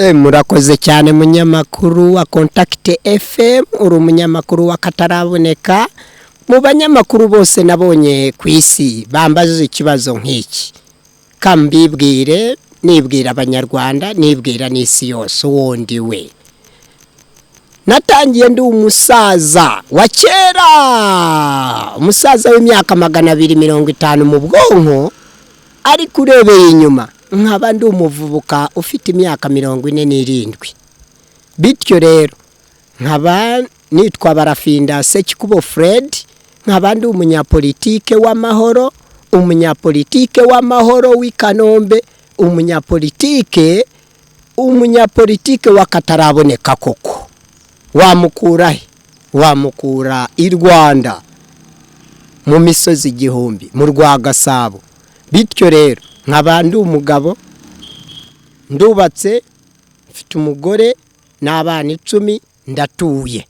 Murakoze cyane munyamakuru wa Contact FM, uri umunyamakuru wa kataraboneka. Mu banyamakuru bose nabonye ku isi bambaje ikibazo nk'iki, kambibwire nibwira abanyarwanda, nibwira n'isi yose wundi we. Natangiye ndi umusaza wa kera, umusaza w'imyaka 250 mu bwonko, ariko urebeye inyuma nkaba ndi umuvubuka ufite imyaka 47. Bityo rero nkaba nitwa Barafinda Sekikubo Fred, nkaba ndi umunyapolitike w'amahoro, umunyapolitike w'amahoro w'i Kanombe, umunyapolitike wa kataraboneka koko. Wamukura he? Wamukura i Rwanda mu misozi igihumbi mu Rwagasabo. Bityo rero nkaba ndi umugabo, ndubatse, mfite umugore n'abana 10, ndatuye.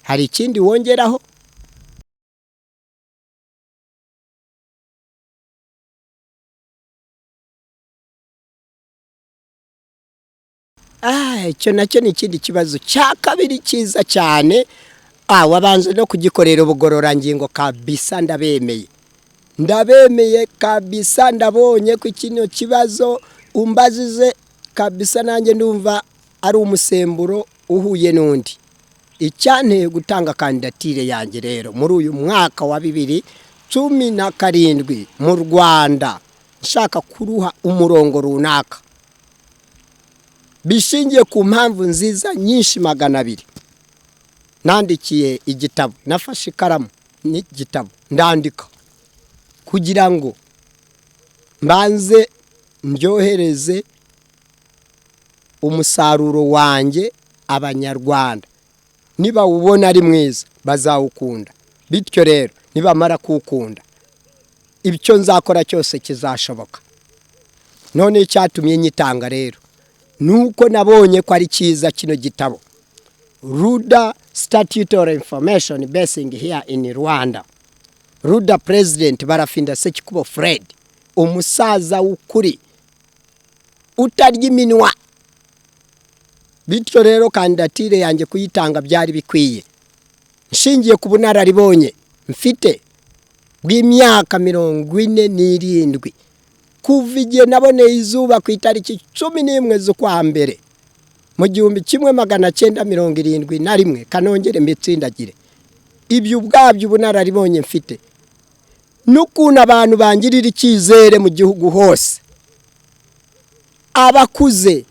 Hari ikindi wongeraho? Icyo nacyo ni ikindi kibazo cya kabiri cyiza cyane. Wabanze no kugikorera ubugororangingo kabisa. Ndabemeye kabisa. Ndabonye ko kino kibazo umbazize kabisa, nanjye ndumva ari umusemburo uhuye n'undi. Icyanteye gutanga kandidatire yanjye rero muri uyu mwaka wa 2017 mu Rwanda, nshaka kuruha umurongo runaka bishingiye ku mpamvu nziza nyinshi 200. Nandikiye igitabo, nafashe ikaramu n'igitabo ndandika kugira ngo mbanze ndyohereze umusaruro wanjye abanyarwanda. Niba ubona ari mwiza bazawukunda. Bityo rero nibamara kuwukunda, ibyo nzakora cyose kizashoboka. None icyatumye nyitanga rero nuko nabonye ko ari cyiza kino gitabo, Ruda Statutory Information Basing here in Rwanda. Ruda President Barafinda Sekikubo Fred, umusaza w'ukuri utarya iminwa. Bityo rero kandidatire yanjye kuyitanga byari bikwiye, nshingiye ku bunararibonye mfite bw'imyaka 47 kuva igihe naboneye izuba ku itariki 11 z'ukwa mbere mu 1971 Kanongere mbitsindagire. Ibyo ubwabyo ubunararibonye mfite n'ukuntu abantu bangirira icyizere mu gihugu hose, abakuze,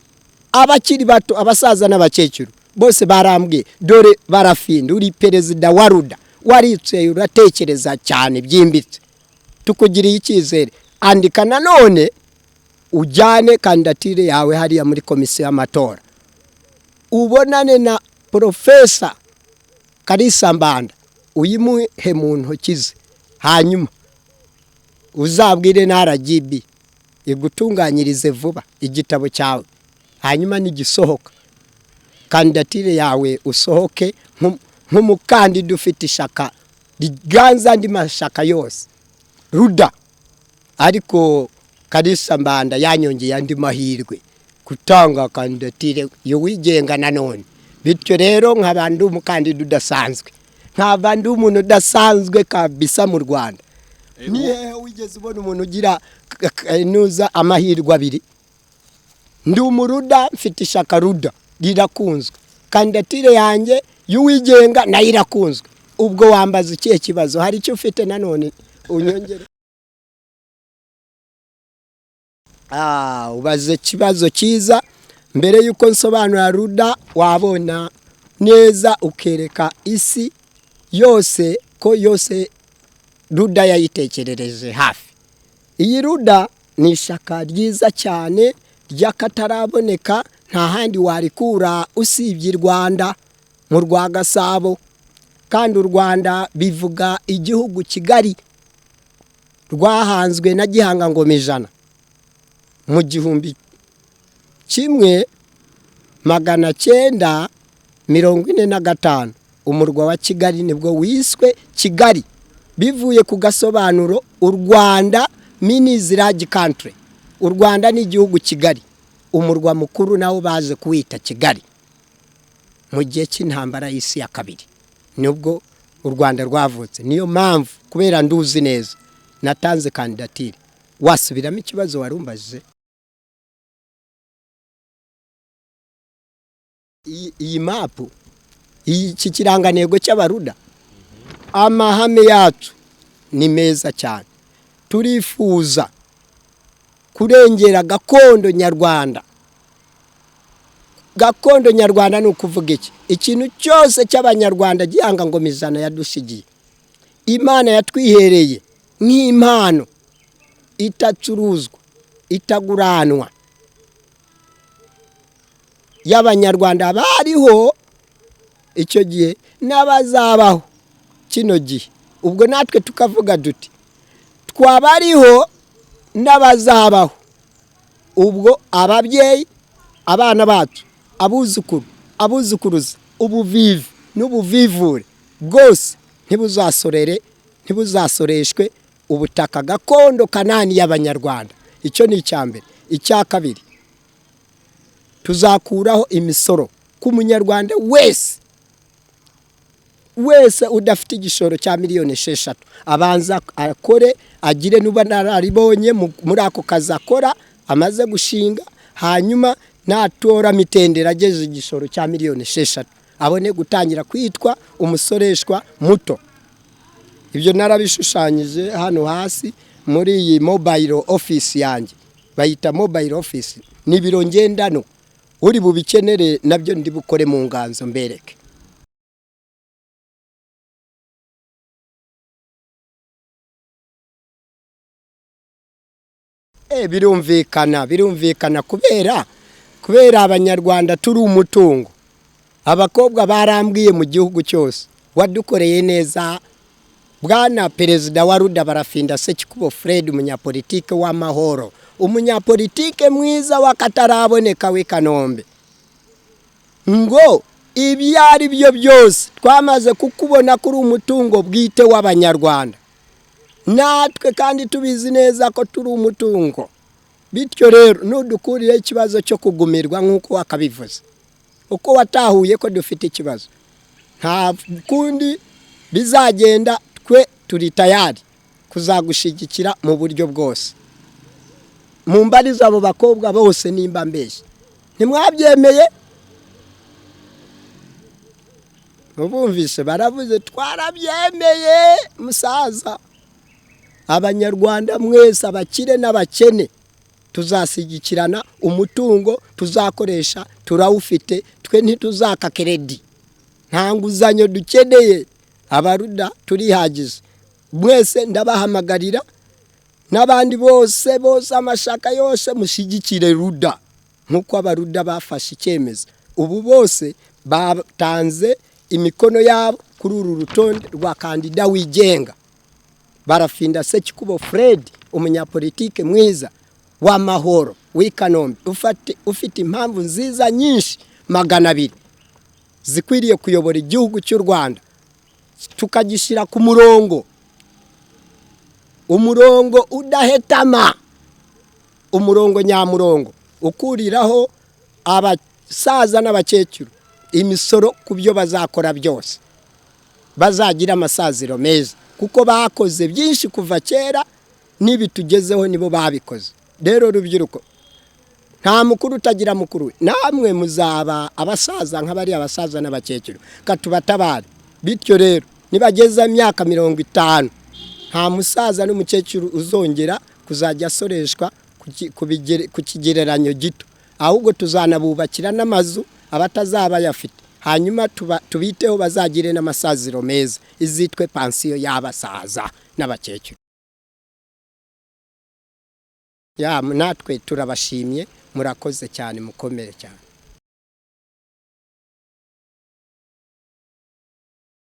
abakiri bato, abasaza n'abakecuru bose barambwiye, dore Barafinda uri perezida wa Ruda, waritse uratekereza cyane byimbitse, tukugiriye icyizere. Andika nanone ujyane kandidatire yawe hariya muri komisiyo y'amatora, ubonane na Profesa Kalisa Mbanda, uyimuhe mu ntoki ze, hanyuma uzabwire na RGB igutunganyirize vuba igitabo cyawe. Hanyuma nigisohoka kandidatire yawe usohoke nk'umukandida ufite ishaka riganza andi mashaka yose Ruda. Ariko Kalisa Mbanda yanyongeye andi mahirwe gutanga kandidatire yo wigenga nanone. Bityo rero nk'abandi umukandida udasanzwe, nk'abandi umuntu udasanzwe kabisa mu Rwanda. Nihe wigeze ubona umuntu ugira nuza amahirwe 2? Ndi umuruda, mfite ishaka Ruda rirakunzwe, kandidatire yanjye y'uwigenga nayo irakunzwe. Ubwo wambaza ikihe kibazo? Hari icyo ufite nanone unyongere? Ubaze kibazo cyiza. Mbere yuko nsobanura Ruda, wabona neza ukereka isi yose ko yose Ruda yayitekerereje hafi. Iyi Ruda ni ishaka ryiza cyane ry'akataraboneka, nta handi warikura usibye Rwanda mu Rwagasabo. Kandi u Rwanda bivuga igihugu Kigali rwahanzwe na Gihanga Ngoma Ijana mu 1945. Umurwa wa Kigali nibwo wiswe Kigali, bivuye ku gasobanuro u Rwanda means large country. U Rwanda ni igihugu Kigali. umurwa mukuru nawo baje kuwita Kigali mu gihe cy'intambara y'isi ya kabiri nubwo u Rwanda rwavutse. Niyo mpamvu kubera nduzi neza natanze kandidatire. Wasubiramo ikibazo warumbaje? Iyi mapu, iki kirangantego cy'abaruda, amahame yacu ni meza cyane. Turifuza kurengera gakondo nyarwanda. Gakondo nyarwanda ni ukuvuga iki? Ikintu cyose cy'abanyarwanda gihanga ngo mizana yadushigiye, Imana yatwihereye nk'impano itacuruzwa, itaguranwa, y'abanyarwanda bariho icyo gihe n'abazabaho kino gihe. Ubwo natwe tukavuga duti twabariho n'abazabaho. Ubwo ababyeyi, abana bacu, abuzukuru, abuzukuruza, ubuvivi n'ubuvivure bwose ntibuzasoreshwe ubutaka gakondo kanani y'abanyarwanda. Icyo ni icyambere. Icya kabiri, tuzakuraho imisoro ku munyarwanda wese udafite igishoro cya miliyoni 6 abanza akore, agire nuba nararibonye muri ako kazi akora amaze gushinga, hanyuma natora mitendera ageze igishoro cya miliyoni 6 abone gutangira kwitwa umusoreshwa muto. Ibyo narabishushanyije hano hasi muri iyi mobile office yanjye, bayita mobile office, ni biro ngendano. Uri bubikenere nabyo ndi bukore mu nganzo mbereke. Birumvikana kubera abanyarwanda turi umutungo. Abakobwa barambwiye mu gihugu cyose wadukoreye neza. Bwana Perezida wa Ruda Barafinda Sekikubo Fred, umunyapolitike w'amahoro, umunyapolitike mwiza wakataraboneka we Kanombe, ngo ibyari byo byose twamaze kukubona kuri umutungo bwite w'abanyarwanda, natwe kandi tubizi neza ko turi umutungo. Bityo rero nudukurire ikibazo cyo kugumirwa nk'uko wakabivuze, uko watahuye ko dufite ikibazo, nta kundi bizagenda. Twe turi tayari kuzagushigikira mu buryo bwose. Mumbariza abo bakobwa bose nimba mbeshye, ntimwabyemeye? Mubumvise baravuze twarabyemeye musaza. Abanyarwanda mwese, abakire n'abakene, tuzasigikirana. Umutungo tuzakoresha turawufite, twe ntituzaka kredi, nta nguzanyo dukeneye. Abaruda turihagize. Mwese ndabahamagarira n'abandi bose amashaka yose mushigikire Ruda nkuko abaruda bafashe icyemezo. Ubu bose batanze imikono yabo kuri uru rutonde rwa kandida wigenga. Barafinda Sekikubo Fred, umunyapolitike mwiza w'amahoro w'i Kanombe, ufite impamvu nziza nyinshi 200 zikwiriye kuyobora igihugu cy'u Rwanda, tukagishira ku umurongo udahetama, umurongo nyamurongo ukuriraho abasaza n'abakecuru imisoro ku byo bazakora byose, bazagira amasaziro meza, kuko bakoze byinshi kuva kera n'ibitugezeho nibo babikoze. Rero rubyiruko, nta mukuru utagira mukuru. Namwe muzaba abasaza nk'abari abasaza n'abakecuru, katubatabare. Bityo rero nibageza imyaka 50, nta musaza n'umukecuru uzongera kuzajya asoreshwa ku kigereranyo gito, ahubwo tuzanabubakira n'amazu abatazaba yafite, hanyuma tubiteho bazagire n'amasaziro meza, izitwe pansiyo y'abasaza n'abakecuru. Natwe turabashimye, murakoze cyane, mukomere cyane.